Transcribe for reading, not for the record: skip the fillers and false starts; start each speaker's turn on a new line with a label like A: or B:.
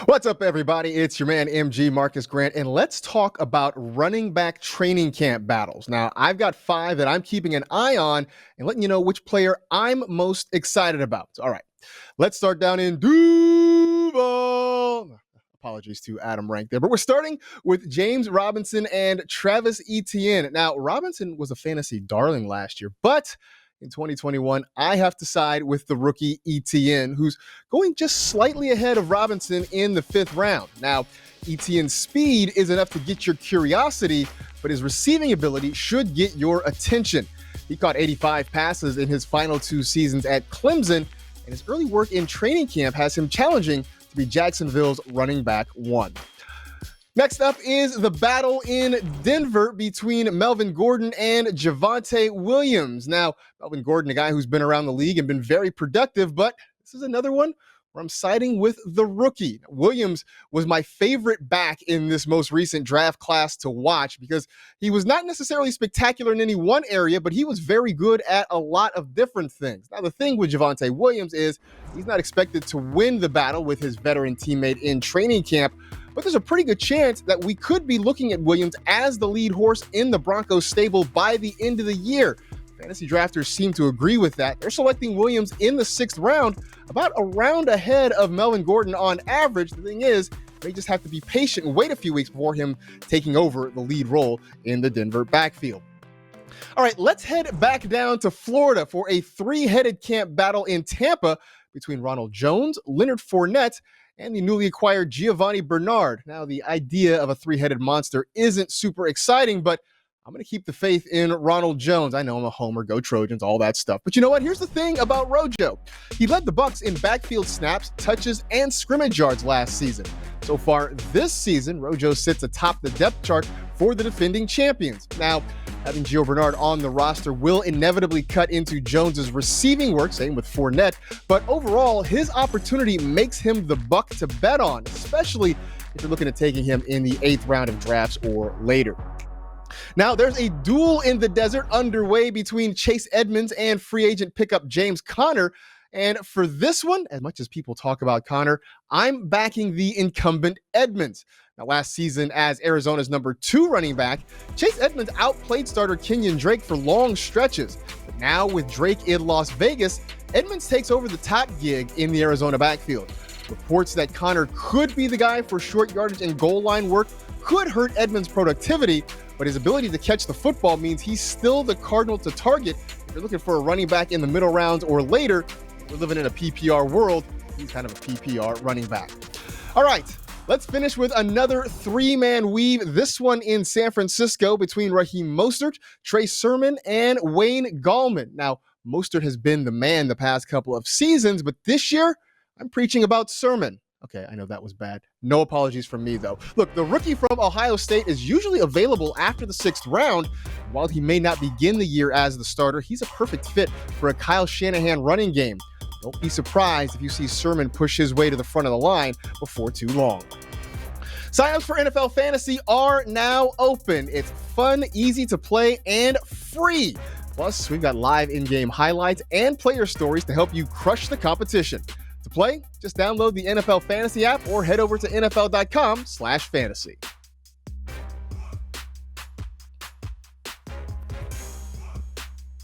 A: What's up, everybody? It's your man, MG Marcas Grant, and let's talk about running back training camp battles. Now, I've got 5 that I'm keeping an eye on and letting you know which player I'm most excited about. All right, let's start down in Duval. Apologies to Adam Rank there, but we're starting with James Robinson and Travis Etienne. Now, Robinson was a fantasy darling last year, but in 2021, I have to side with the rookie Etienne, who's going just slightly ahead of Robinson in the 5th round. Now, Etienne's speed is enough to get your curiosity, but his receiving ability should get your attention. He caught 85 passes in his final 2 seasons at Clemson, and his early work in training camp has him challenging to be Jacksonville's running back 1. Next up is the battle in Denver between Melvin Gordon and Javonte Williams. Now, Melvin Gordon, a guy who's been around the league and been very productive, but this is another one where I'm siding with the rookie. Williams was my favorite back in this most recent draft class to watch because he was not necessarily spectacular in any one area, but he was very good at a lot of different things. Now, the thing with Javonte Williams is he's not expected to win the battle with his veteran teammate in training camp, but there's a pretty good chance that we could be looking at Williams as the lead horse in the Broncos stable by the end of the year. Fantasy drafters seem to agree with that. They're selecting Williams in the 6th round, about a round ahead of Melvin Gordon on average. The thing is, they just have to be patient and wait a few weeks before him taking over the lead role in the Denver backfield. All right, let's head back down to Florida for a 3-headed camp battle in Tampa between Ronald Jones, Leonard Fournette, and the newly acquired Giovanni Bernard. Now, the idea of a 3-headed monster isn't super exciting, but I'm going to keep the faith in Ronald Jones. I know I'm a homer, go Trojans, all that stuff. But you know what? Here's the thing about Rojo. He led the Bucs in backfield snaps, touches, and scrimmage yards last season. So far this season, Rojo sits atop the depth chart for the defending champions. Now, having Gio Bernard on the roster will inevitably cut into Jones's receiving work, same with Fournette, but overall, his opportunity makes him the buck to bet on, especially if you're looking at taking him in the 8th round of drafts or later. Now, there's a duel in the desert underway between Chase Edmonds and free agent pickup James Conner. And for this one, as much as people talk about Conner, I'm backing the incumbent Edmonds. Now, last season, as Arizona's number 2 running back, Chase Edmonds outplayed starter Kenyon Drake for long stretches. But now, with Drake in Las Vegas, Edmonds takes over the top gig in the Arizona backfield. Reports that Conner could be the guy for short yardage and goal line work could hurt Edmonds' productivity, but his ability to catch the football means he's still the Cardinal to target. If you're looking for a running back in the middle rounds or later, we're living in a PPR world, he's kind of a PPR running back. All right, let's finish with another 3-man weave, this one in San Francisco between Raheem Mostert, Trey Sermon, and Wayne Gallman. Now, Mostert has been the man the past couple of seasons, but this year, I'm preaching about Sermon. Okay, I know that was bad. No apologies from me, though. Look, the rookie from Ohio State is usually available after the 6th round. While he may not begin the year as the starter, he's a perfect fit for a Kyle Shanahan running game. Don't be surprised if you see Sermon push his way to the front of the line before too long. Signups for NFL Fantasy are now open. It's fun, easy to play, and free. Plus, we've got live in-game highlights and player stories to help you crush the competition. To play, just download the NFL Fantasy app or head over to NFL.com/fantasy.